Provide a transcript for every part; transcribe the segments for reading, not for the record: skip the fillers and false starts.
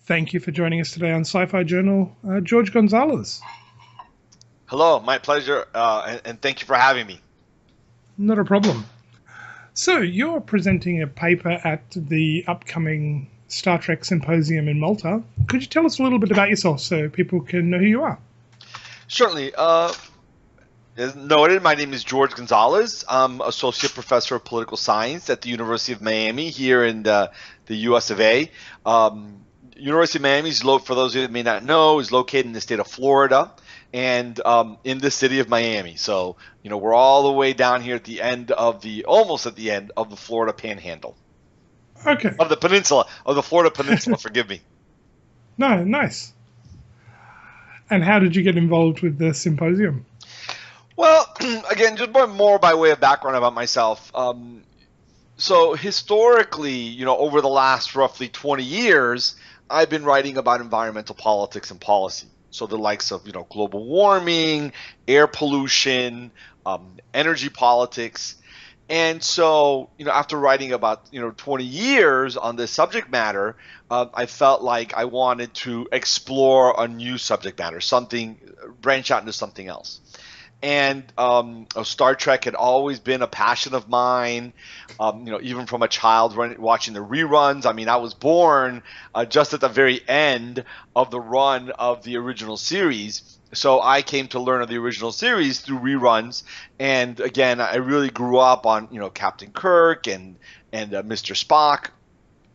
Thank you for joining us today on Sci Fi Journal, George Gonzalez. Hello, my pleasure, and thank you for having me. Not a problem. So, you're presenting a paper at the upcoming Star Trek Symposium in Malta. Could you tell us a little bit about yourself so people can know who you are? Certainly. As noted, my name is George Gonzalez. I'm Associate Professor of Political Science at the University of Miami here in the US of A. University of Miami, for those of you that may not know, is located in the state of Florida and in the city of Miami. So, we're all the way down here at the end of almost at the end of the Florida Panhandle. Okay. Of the Florida Peninsula, forgive me. No, nice. And how did you get involved with the symposium? Well, again, just more by way of background about myself. So historically, over the last roughly 20 years, I've been writing about environmental politics and policy. So the likes of, global warming, air pollution, energy politics. And so, after writing about, 20 years on this subject matter, I felt like I wanted to explore a new subject matter, branch out into something else. And Star Trek had always been a passion of mine. Even from a child watching the reruns. I mean, I was born just at the very end of the run of the original series. So I came to learn of the original series through reruns. And again, I really grew up on, Captain Kirk and Mr. Spock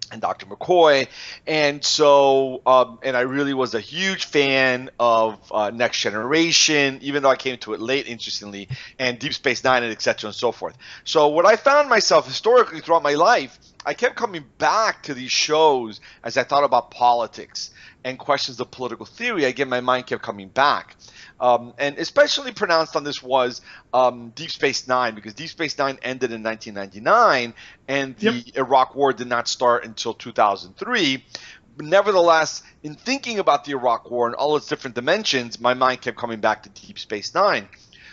and Dr. McCoy. And so, and I really was a huge fan of Next Generation, even though I came to it late, interestingly, and Deep Space Nine, and et cetera, and so forth. So what I found myself historically throughout my life, I kept coming back to these shows as I thought about politics and questions of political theory. Again, my mind kept coming back. And especially pronounced on this was Deep Space Nine, because Deep Space Nine ended in 1999, and the Iraq War did not start until 2003. But nevertheless, in thinking about the Iraq War and all its different dimensions, my mind kept coming back to Deep Space Nine.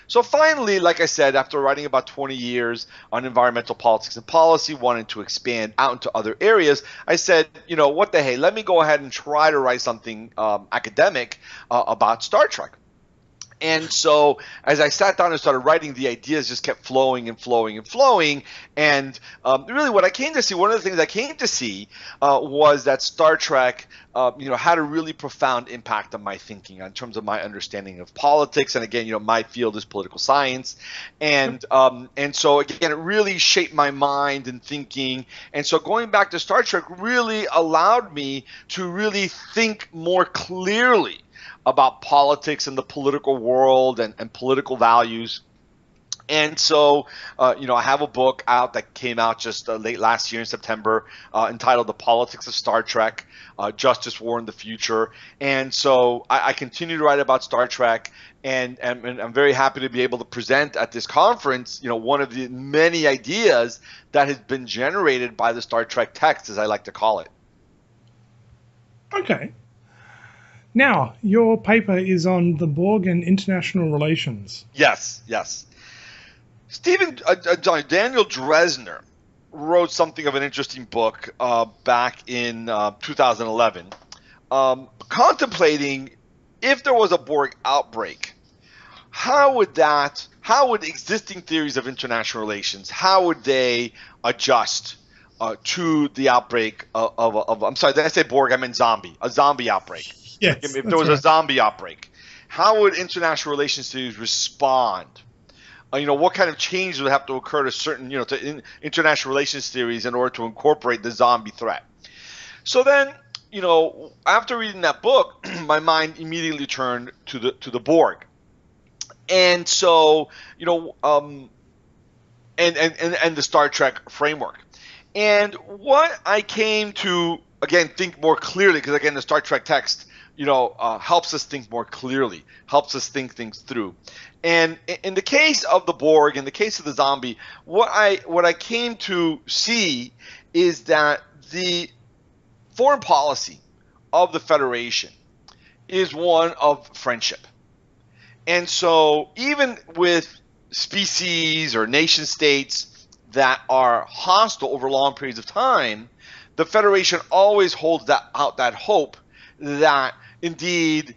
So finally, like I said, after writing about 20 years on environmental politics and policy, wanting to expand out into other areas, I said, what the hey, let me go ahead and try to write something academic about Star Trek. And so as I sat down and started writing, the ideas just kept flowing and flowing and flowing. And really what I came to see, one of the things I came to see was that Star Trek, had a really profound impact on my thinking in terms of my understanding of politics. And again, my field is political science. And so again, it really shaped my mind and thinking. And so going back to Star Trek really allowed me to really think more clearly about politics and the political world and political values. And so, I have a book out that came out just late last year in September entitled The Politics of Star Trek, Justice, War, and the Future. And so I continue to write about Star Trek, and I'm very happy to be able to present at this conference, one of the many ideas that has been generated by the Star Trek text, as I like to call it. Okay. Now, your paper is on the Borg and international relations. Yes. Daniel Dresner wrote something of an interesting book back in 2011, contemplating if there was a Borg outbreak, how would existing theories of international relations, how would they adjust to the outbreak of I'm sorry, did I say Borg? I meant a zombie outbreak. Yes, If there was a zombie outbreak, how would international relations theories respond? What kind of changes would have to occur to certain, to international relations theories in order to incorporate the zombie threat? So then, after reading that book, my mind immediately turned to the Borg, and so, and the Star Trek framework, and what I came to again think more clearly, because again the Star Trek text helps us think more clearly, helps us think things through. And in the case of the Borg, in the case of the zombie, what I came to see is that the foreign policy of the Federation is one of friendship. And so even with species or nation states that are hostile over long periods of time, the Federation always holds out that hope that indeed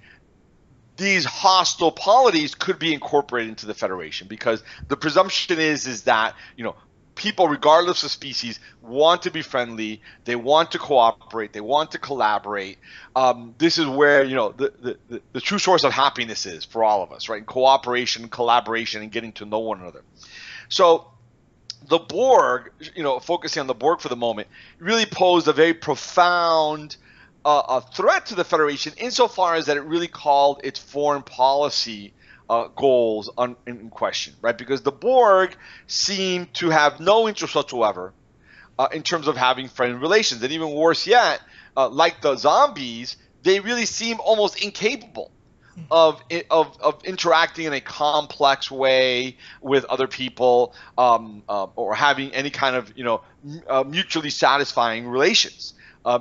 these hostile polities could be incorporated into the Federation, because the presumption is that, you know, people, regardless of species, want to be friendly, they want to cooperate, they want to collaborate. This is where, you know, the true source of happiness is for all of us, right? Cooperation, collaboration, and getting to know one another. So the Borg, you know, focusing on the Borg for the moment, really posed a very profound a threat to the Federation, insofar as that it really called its foreign policy goals in question, right? Because the Borg seem to have no interest whatsoever in terms of having friendly relations, and even worse yet, like the zombies, they really seem almost incapable of interacting in a complex way with other people, or having any kind of, you know, mutually satisfying relations,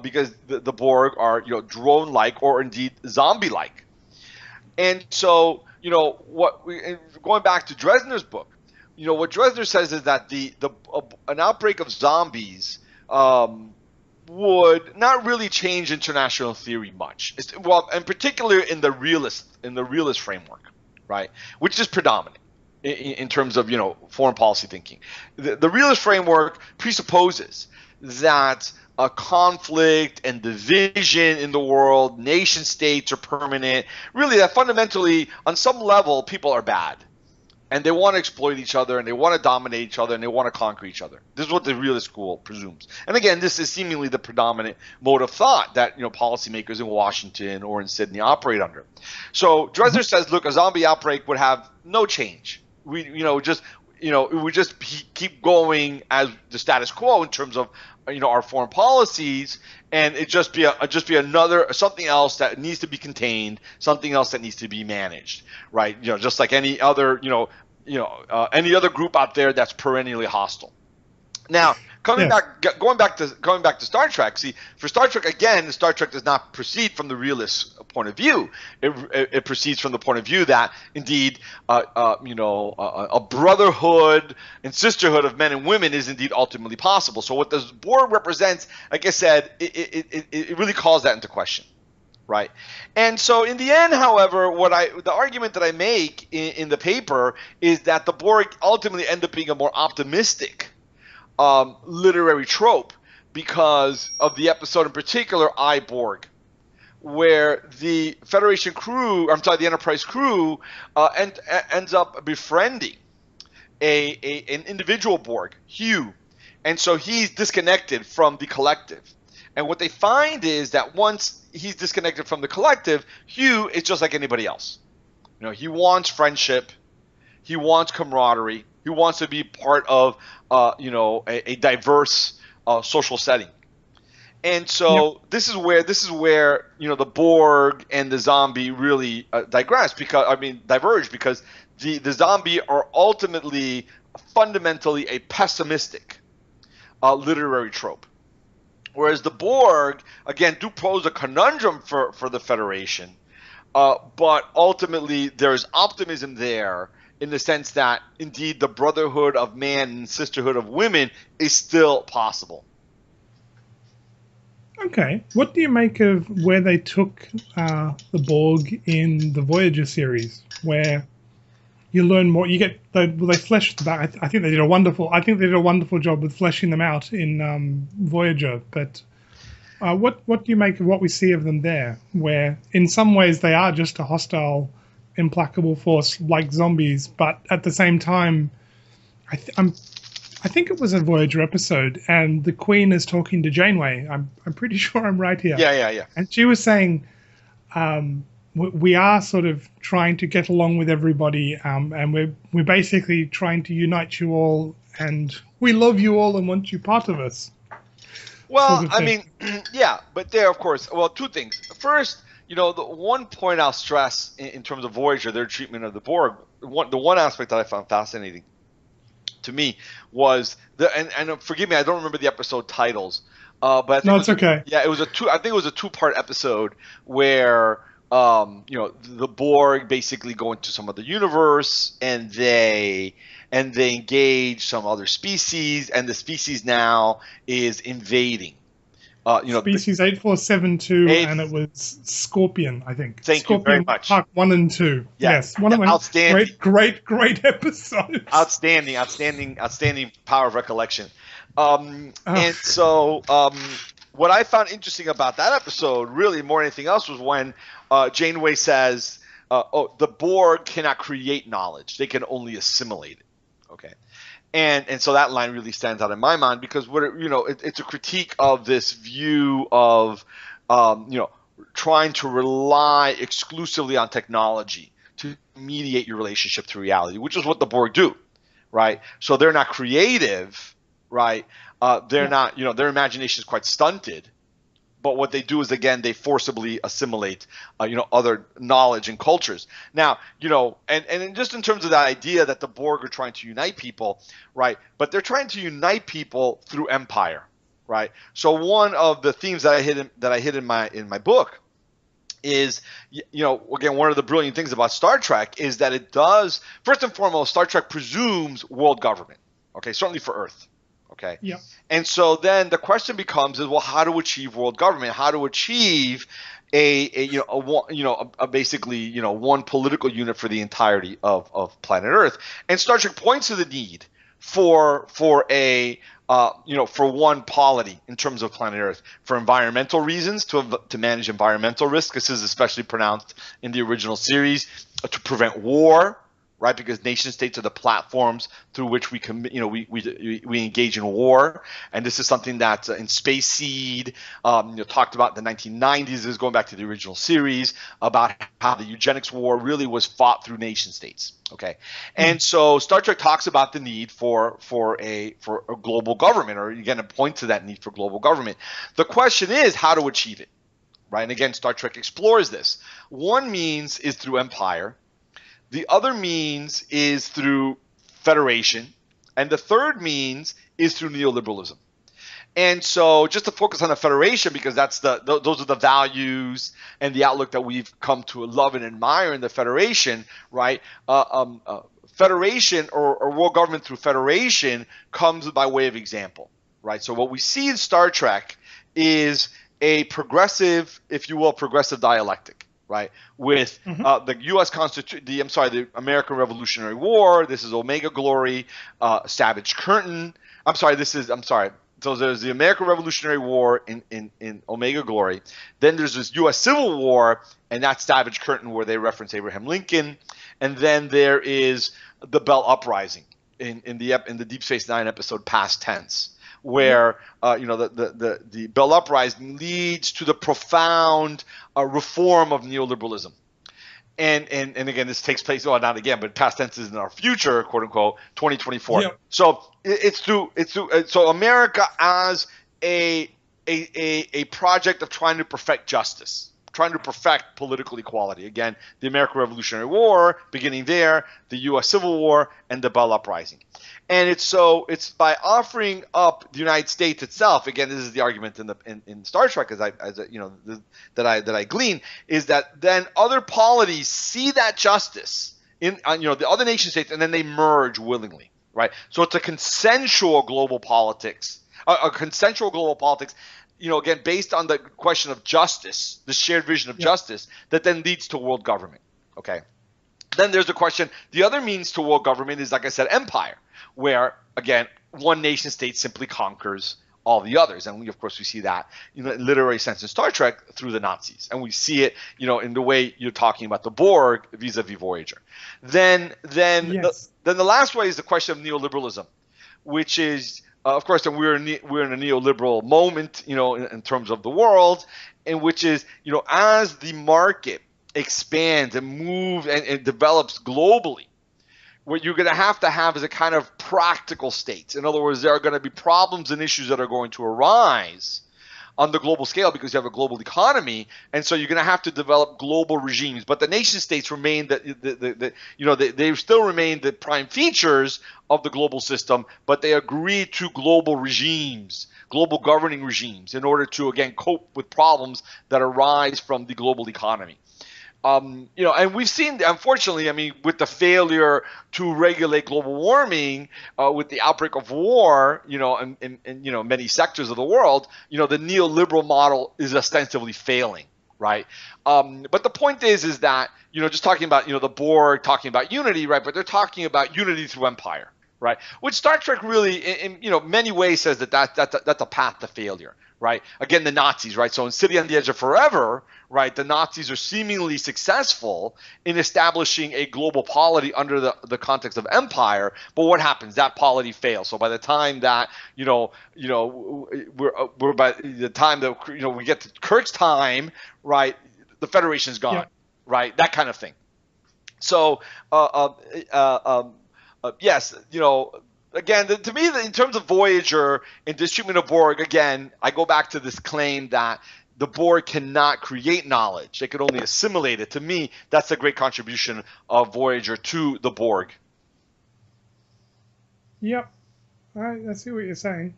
because the Borg are, you know, drone-like or indeed zombie-like. And so, you know, going back to Dresner's book, you know, what Dresner says is that an outbreak of zombies would not really change international theory much. Well, in particular in the realist framework, right, which is predominant in terms of, you know, foreign policy thinking. The realist framework presupposes that a conflict and division in the world, nation states are permanent, really that fundamentally on some level people are bad, and they want to exploit each other, and they want to dominate each other, and they want to conquer each other. This is what the realist school presumes. And again, this is seemingly the predominant mode of thought that, you know, policymakers in Washington or in Sydney operate under. So Dresner says, look, a zombie outbreak would have no change. We would just keep going as the status quo in terms of, you know, our foreign policies, and it just be another something else that needs to be contained, something else that needs to be managed, right? You know, just like any other, any other group out there that's perennially hostile. Now, going back to Star Trek. See, for Star Trek, again, Star Trek does not proceed from the realist point of view. It proceeds from the point of view that indeed, a brotherhood and sisterhood of men and women is indeed ultimately possible. So what the Borg represents, like I said, it really calls that into question, right? And so in the end, however, the argument that I make in the paper is that the Borg ultimately end up being a more optimistic literary trope because of the episode in particular, I, Borg, where the the Enterprise crew ends up befriending an individual Borg, Hugh, and so he's disconnected from the collective. And what they find is that once he's disconnected from the collective, Hugh is just like anybody else. You know, he wants friendship, he wants camaraderie, he wants to be part of a diverse social setting. And so this is where you know, the Borg and the zombie really diverge, because the zombie are ultimately fundamentally a pessimistic literary trope, whereas the Borg again do pose a conundrum for the Federation, but ultimately there's optimism there, in the sense that indeed the brotherhood of man and sisterhood of women is still possible. Okay, what do you make of where they took the Borg in the Voyager series, where you learn more? You get they fleshed them out. I think they did a wonderful job with fleshing them out in Voyager. But what do you make of what we see of them there, where in some ways they are just a hostile, implacable force like zombies, but at the same time, I think it was a Voyager episode, and the Queen is talking to Janeway. I'm pretty sure I'm right here. Yeah. And she was saying, we are sort of trying to get along with everybody, and we're basically trying to unite you all, and we love you all and want you part of us. Well, sort of I mean, yeah, but there, of course, well, two things. First, you know, the one point I'll stress in terms of Voyager, their treatment of the Borg, the one aspect that I found fascinating to me was and forgive me, I don't remember the episode titles, but I think it's okay. Yeah, I think it was a two-part episode where the Borg basically go into some other universe, and they engage some other species, and the species now is invading Species 8472, Eighth, and it was Scorpion, I think. thank you very Scorpion much. Part 1 and 2. Yeah, Yes, one of my outstanding. great episodes. Outstanding power of recollection. And so what I found interesting about that episode, really more than anything else, was when Janeway says, the Borg cannot create knowledge; they can only assimilate it. Okay. And so that line really stands out in my mind because it's a critique of this view of trying to rely exclusively on technology to mediate your relationship to reality, which is what the Borg do, right? So they're not creative, right? They're not, their imagination is quite stunted. But what they do is, again, they forcibly assimilate, other knowledge and cultures. Now, and just in terms of that idea that the Borg are trying to unite people, right? But they're trying to unite people through empire, right? So one of the themes that I hit in my book is, again, one of the brilliant things about Star Trek is that it does, first and foremost, Star Trek presumes world government, okay, certainly for Earth. Okay. Yeah. And so then the question becomes is, well, how to achieve world government? How to achieve basically one political unit for the entirety of planet Earth? And Star Trek points to the need for one polity in terms of planet Earth, for environmental reasons, to manage environmental risk. This is especially pronounced in the original series, to prevent war. Right, because nation states are the platforms through which we engage in war, and this is something that in Space Seed talked about in the 1990s. This is going back to the original series about how the eugenics war really was fought through nation states. Okay, and so Star Trek talks about the need for a global government, or again, a point to that need for global government. The question is how to achieve it, right? And again, Star Trek explores this. One means is through empire. The other means is through federation, and the third means is through neoliberalism. And so, just to focus on the federation, because those are the values and the outlook that we've come to love and admire in the federation, right? Federation or world government through federation comes by way of example, right? So what we see in Star Trek is a progressive, if you will, progressive dialectic. Right, with the U.S. Constitution, the American Revolutionary War. This is Omega Glory, Savage Curtain. So there's the American Revolutionary War in Omega Glory. Then there's this U.S. Civil War, and that's Savage Curtain, where they reference Abraham Lincoln. And then there is the Bell Uprising in the Deep Space Nine episode Past Tense, where the Bell Uprising leads to the profound reform of neoliberalism. And again, this takes place, well, not again, but past tense is in our future, quote unquote, 2024. Yeah. So so America as a project of trying to perfect justice, trying to perfect political equality. Again, the American Revolutionary War, beginning there, the U.S. Civil War, and the Bell Uprising. And it's by offering up the United States itself. Again, this is the argument in Star Trek, that I glean, is that then other polities see that justice in the other nation states, and then they merge willingly, right? So it's a consensual global politics, again, based on the question of justice, the shared vision of justice, that then leads to world government. Okay. Then there's the question. The other means to world government is, like I said, empire, where, again, one nation state simply conquers all the others. And of course, we see that in literary sense in Star Trek through the Nazis. And we see it, in the way you're talking about the Borg vis-a-vis Voyager. Then the last way is the question of neoliberalism, which is, of course, and we're in a neoliberal moment, in terms of the world, in which is, as the market expands and moves and develops globally, what you're going to have is a kind of practical states. In other words, there are going to be problems and issues that are going to arise on the global scale because you have a global economy, and so you're going to have to develop global regimes. But the nation states remain they still remain the prime features of the global system, but they agree to global regimes, global governing regimes, in order to, again, cope with problems that arise from the global economy. And we've seen, unfortunately, I mean, with the failure to regulate global warming, with the outbreak of war, in many sectors of the world, the neoliberal model is ostensibly failing, right? But the point is that, just talking about, the Borg talking about unity, right? But they're talking about unity through empire, right? Which Star Trek really, in many ways, says that's a path to failure, right? Again, the Nazis, right? So in City on the Edge of Forever, right, the Nazis are seemingly successful in establishing a global polity under the context of empire. But what happens? That polity fails. So by the time that we're by the time that we get to Kirk's time, right, the Federation's gone, Yeah. right? That kind of thing. So yes, again, to me, in terms of Voyager and this treatment of Borg, again, I go back to this claim that the Borg cannot create knowledge. They could only assimilate it. To me, that's a great contribution of Voyager to the Borg. Yep. I see what you're saying.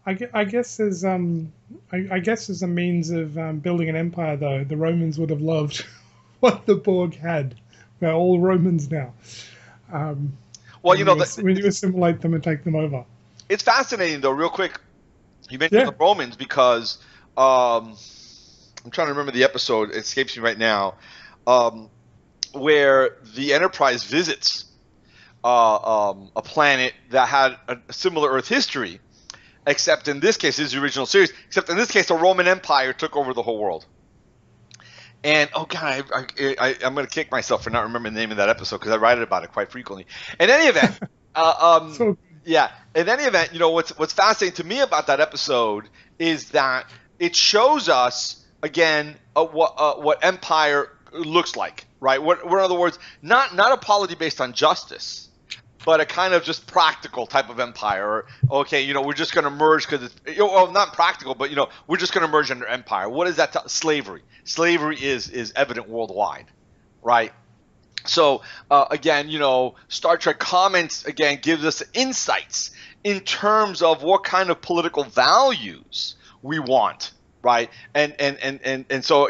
I guess as I guess as a means of building an empire, though, the Romans would have loved what the Borg had. They're all Romans now. Well, when you assimilate them and take them over. It's fascinating, though. Real quick, you mentioned the Romans because I'm trying to remember the episode. It escapes me right now, where the Enterprise visits a planet that had a similar Earth history, except in this case, this is the original series. Except in this case, the Roman Empire took over the whole world. And oh god, I'm going to kick myself for not remembering the name of that episode because I write about it quite frequently. In any event, yeah. In any event, what's fascinating to me about that episode is that it shows us again what empire looks like, right? What in other words, not a polity based on justice, but a kind of just practical type of empire. Or, okay, we're just going to merge because it's not practical, but we're just going to merge under empire. What is that? Slavery. Slavery is evident worldwide, right? So again, Star Trek comments again gives us insights in terms of what kind of political values we want, right? And so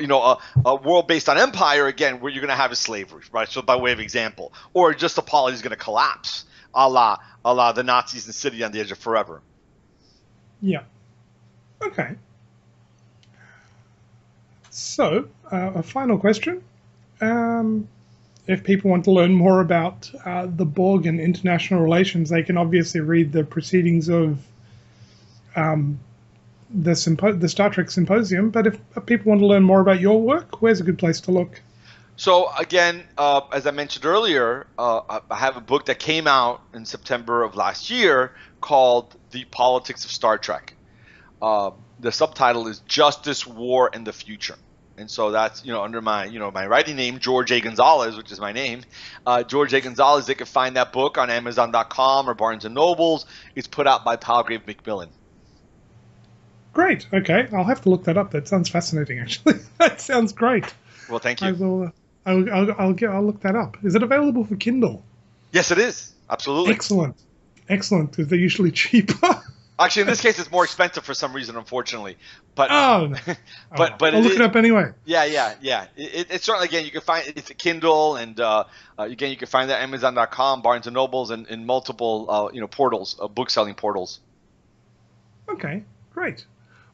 a world based on empire again, where you're going to have is slavery, right? So by way of example, or just the polity is going to collapse, a la the Nazis in City on the Edge of Forever. Yeah. Okay. So a final question. If people want to learn more about the Borg and international relations, they can obviously read the proceedings of the Star Trek Symposium. But if people want to learn more about your work, where's a good place to look? So again, as I mentioned earlier, I have a book that came out in September of last year called The Politics of Star Trek. The subtitle is Justice, War, and the Future. And so that's, under my, my writing name, George A. Gonzalez, which is my name. George A. Gonzalez, they can find that book on Amazon.com or Barnes & Nobles. It's put out by Palgrave Macmillan. Great. Okay. I'll have to look that up. That sounds fascinating, actually. That sounds great. Well, thank you. I will, I'll look that up. Is it available for Kindle? Yes, it is. Absolutely. Excellent. Because they're usually cheaper. Actually, in this case, it's more expensive for some reason, unfortunately. But but I'll look it up anyway. Yeah. It's certainly, again, you can find it's a Kindle, and again, you can find that at Amazon.com, Barnes and Nobles, and in multiple portals, book selling portals. Okay, great.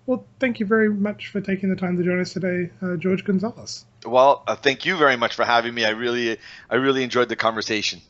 Well, thank you very much for taking the time to join us today, George Gonzalez. Well, thank you very much for having me. I really enjoyed the conversation.